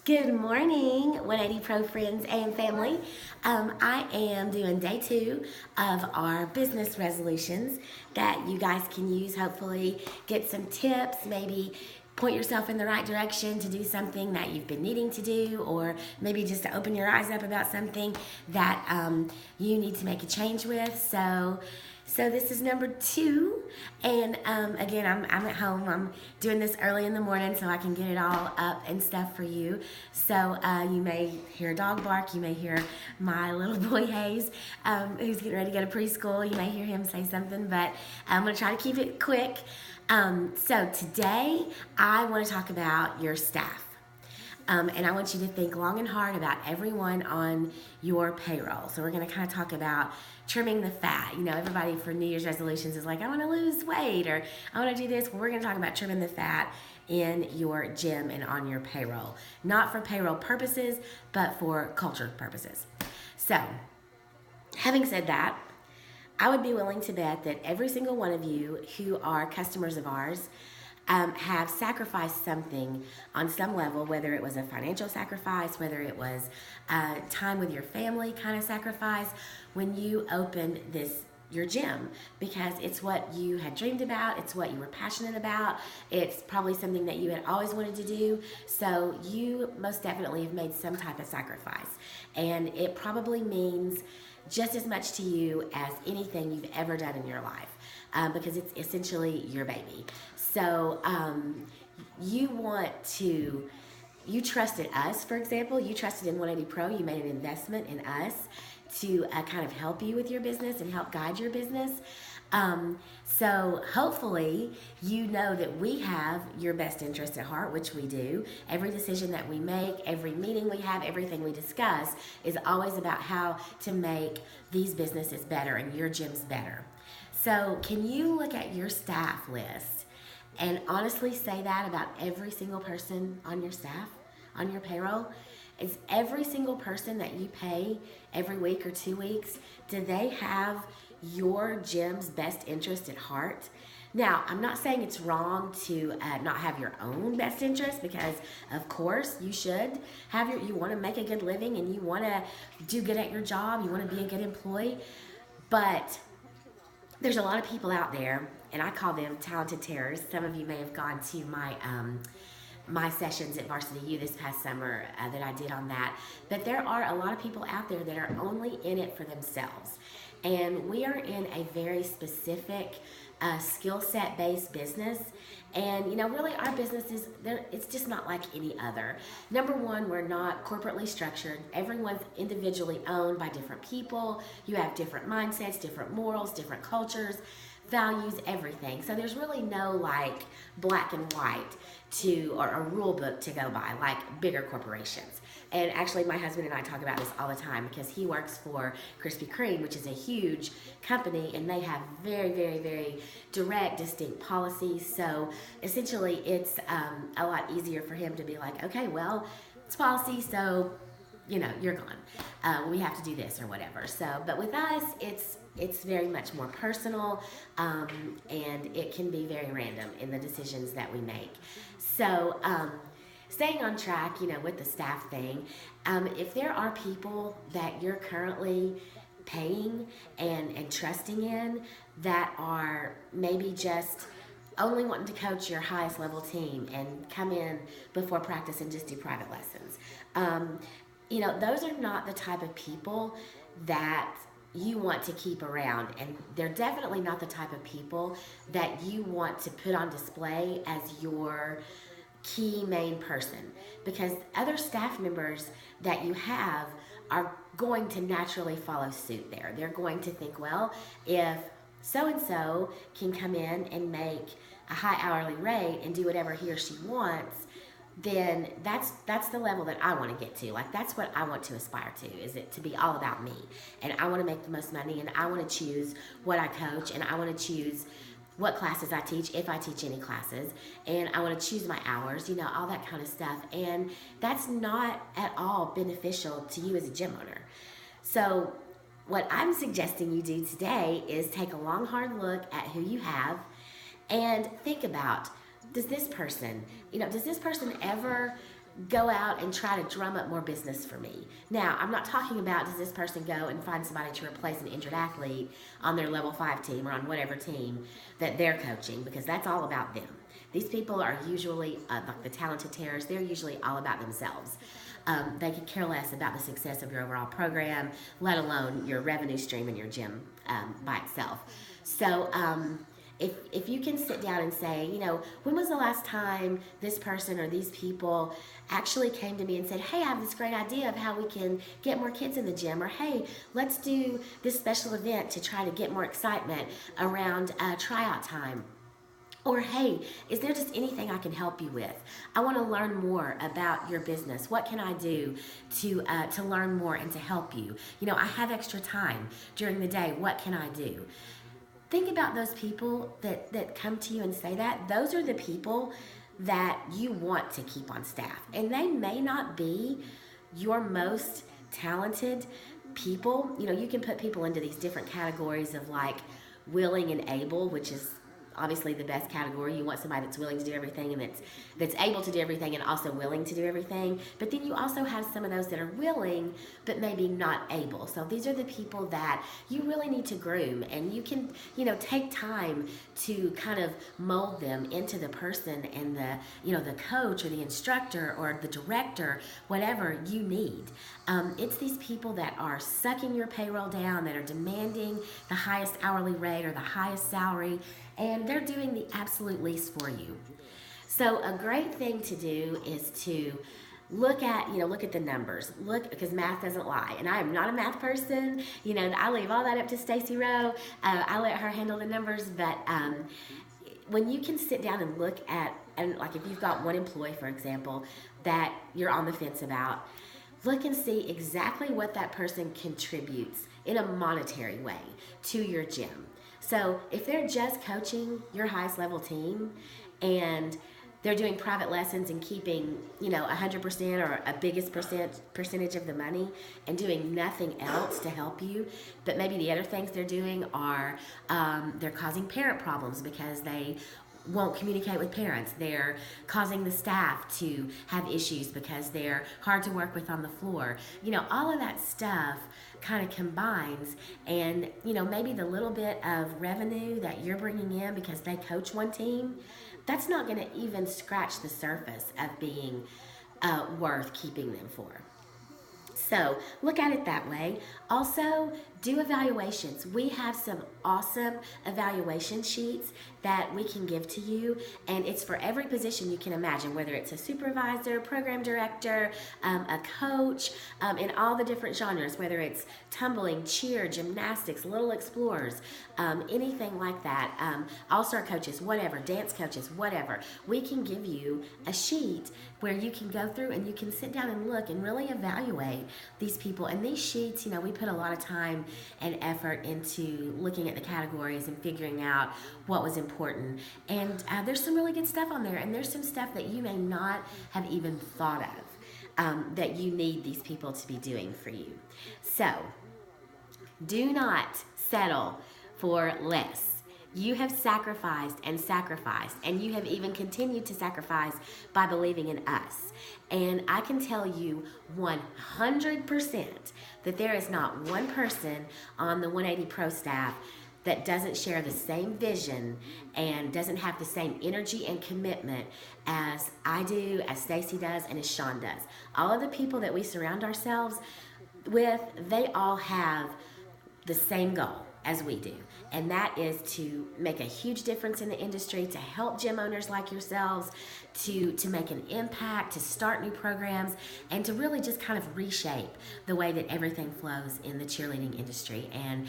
Good morning, 180 Pro friends and family. I am doing day 2 of our business resolutions that you guys can use. Hopefully, get some tips, maybe point yourself in the right direction to do something that you've been needing to do, or maybe just to open your eyes up about something that you need to make a change with. So this is number 2, and again, I'm at home. I'm doing this early in the morning so I can get it all up and stuff for you. So you may hear a dog bark. You may hear my little boy Hayes, who's getting ready to go to preschool. You may hear him say something, but I'm going to try to keep it quick. So today I want to talk about your staff. And I want you to think long and hard about everyone on your payroll. So we're going to kind of talk about trimming the fat. You know, everybody for New Year's resolutions is like, I want to lose weight or I want to do this. Well, we're going to talk about trimming the fat in your gym and on your payroll. Not for payroll purposes, but for culture purposes. So, having said that, I would be willing to bet that every single one of you who are customers of ours have sacrificed something on some level, whether it was a financial sacrifice, whether it was time with your family kind of sacrifice, when you opened your gym, because it's what you had dreamed about, it's what you were passionate about, it's probably something that you had always wanted to do, so you most definitely have made some type of sacrifice, and it probably means just as much to you as anything you've ever done in your life, because it's essentially your baby. So you trusted us, for example. You trusted in 180 Pro. You made an investment in us to kind of help you with your business and help guide your business. So hopefully you know that we have your best interest at heart, which we do. Every decision that we make, every meeting we have, everything we discuss is always about how to make these businesses better and your gyms better. So can you look at your staff list and honestly say that about every single person on your staff, on your payroll? Is every single person that you pay every week or 2 weeks, do they have your gym's best interest at heart? Now, I'm not saying it's wrong to not have your own best interest, because of course you should have you want to make a good living and you want to do good at your job, you want to be a good employee, but there's a lot of people out there, and I call them talented terrors. Some of you may have gone to my sessions at Varsity U this past summer that I did on that. But there are a lot of people out there that are only in it for themselves. And we are in a very specific skill set based business. And you know, really our business is, it's just not like any other. Number one, we're not corporately structured. Everyone's individually owned by different people. You have different mindsets, different morals, different cultures, values, everything. So there's really no like black and white or a rule book to go by like bigger corporations. And actually my husband and I talk about this all the time, because he works for Krispy Kreme, which is a huge company, and they have very, very, very direct, distinct policies. So essentially it's a lot easier for him to be like, okay, well, it's policy, so you know, you're gone. We have to do this or whatever. So, but with us, it's very much more personal, and it can be very random in the decisions that we make. So, staying on track, you know, with the staff thing, if there are people that you're currently paying and trusting in that are maybe just only wanting to coach your highest level team and come in before practice and just do private lessons, you know, those are not the type of people that you want to keep around, and they're definitely not the type of people that you want to put on display as your key main person, because other staff members that you have are going to naturally follow suit there. They're going to think, well, if so-and-so can come in and make a high hourly rate and do whatever he or she wants, then that's the level that I want to get to. Like, that's what I want to aspire to, is it to be all about me. And I want to make the most money, and I want to choose what I coach, and I want to choose what classes I teach, if I teach any classes, and I want to choose my hours, you know, all that kind of stuff. And that's not at all beneficial to you as a gym owner. So what I'm suggesting you do today is take a long, hard look at who you have and think about, does this person ever go out and try to drum up more business for me. Now, I'm not talking about does this person go and find somebody to replace an injured athlete on their level 5 team or on whatever team that they're coaching, because that's all about them. These people are usually, like the talented terrors, they're usually all about themselves. They could care less about the success of your overall program, let alone your revenue stream in your gym by itself. So, if you can sit down and say, when was the last time this person or these people actually came to me and said, hey, I have this great idea of how we can get more kids in the gym, or hey, let's do this special event to try to get more excitement around tryout time. Or hey, is there just anything I can help you with? I want to learn more about your business. What can I do to learn more and to help you? I have extra time during the day. What can I do? Think about those people that come to you and say that. Those are the people that you want to keep on staff. And they may not be your most talented people. You can put people into these different categories of like willing and able, which is obviously the best category. You want somebody that's willing to do everything and that's able to do everything and also willing to do everything. But then you also have some of those that are willing but maybe not able. So these are the people that you really need to groom, and you can take time to kind of mold them into the person and the coach or the instructor or the director, whatever you need. It's these people that are sucking your payroll down, that are demanding the highest hourly rate or the highest salary, and they're doing the absolute least for you. So a great thing to do is to look at the numbers. Because math doesn't lie, and I am not a math person. I leave all that up to Stacey Rowe. I let her handle the numbers. But when you can sit down and look at, and like if you've got one employee, for example, that you're on the fence about, look and see exactly what that person contributes in a monetary way to your gym. So if they're just coaching your highest level team and they're doing private lessons and keeping 100% or a biggest percentage of the money and doing nothing else to help you, but maybe the other things they're doing are they're causing parent problems because they won't communicate with parents. They're causing the staff to have issues because they're hard to work with on the floor. All of that stuff kind of combines, and maybe the little bit of revenue that you're bringing in because they coach one team, that's not going to even scratch the surface of being worth keeping them for. So look at it that way. Also, do evaluations. We have some awesome evaluation sheets that we can give to you, and it's for every position you can imagine, whether it's a supervisor, program director, a coach, in all the different genres, whether it's tumbling, cheer, gymnastics, little explorers, anything like that, all-star coaches, whatever, dance coaches, whatever. We can give you a sheet where you can go through and you can sit down and look and really evaluate these people. And these sheets, we put a lot of time and effort into looking at the categories and figuring out what was important. And there's some really good stuff on there, and there's some stuff that you may not have even thought of that you need these people to be doing for you. So do not settle for less. You have sacrificed, and you have even continued to sacrifice by believing in us. And I can tell you 100% that there is not one person on the 180 Pro staff that doesn't share the same vision and doesn't have the same energy and commitment as I do, as Stacey does, and as Sean does. All of the people that we surround ourselves with, they all have the same goal as we do, and that is to make a huge difference in the industry, to help gym owners like yourselves, to make an impact, to start new programs, and to really just kind of reshape the way that everything flows in the cheerleading industry. And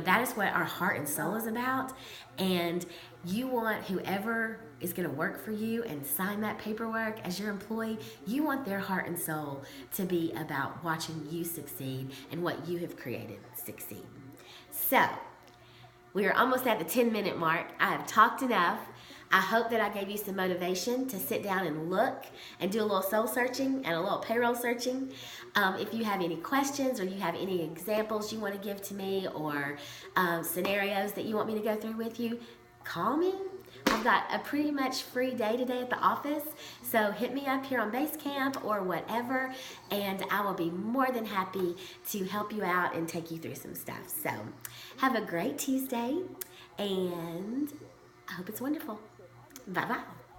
that is what our heart and soul is about. And you want whoever is going to work for you and sign that paperwork as your employee, you want their heart and soul to be about watching you succeed and what you have created succeed. So, we are almost at the 10-minute mark. I have talked enough. I hope that I gave you some motivation to sit down and look and do a little soul searching and a little payroll searching. If you have any questions or you have any examples you want to give to me or scenarios that you want me to go through with you, call me, I've got a pretty much free day today at the office, so hit me up here on Basecamp or whatever, and I will be more than happy to help you out and take you through some stuff. So have a great Tuesday, and I hope it's wonderful. Bye-bye.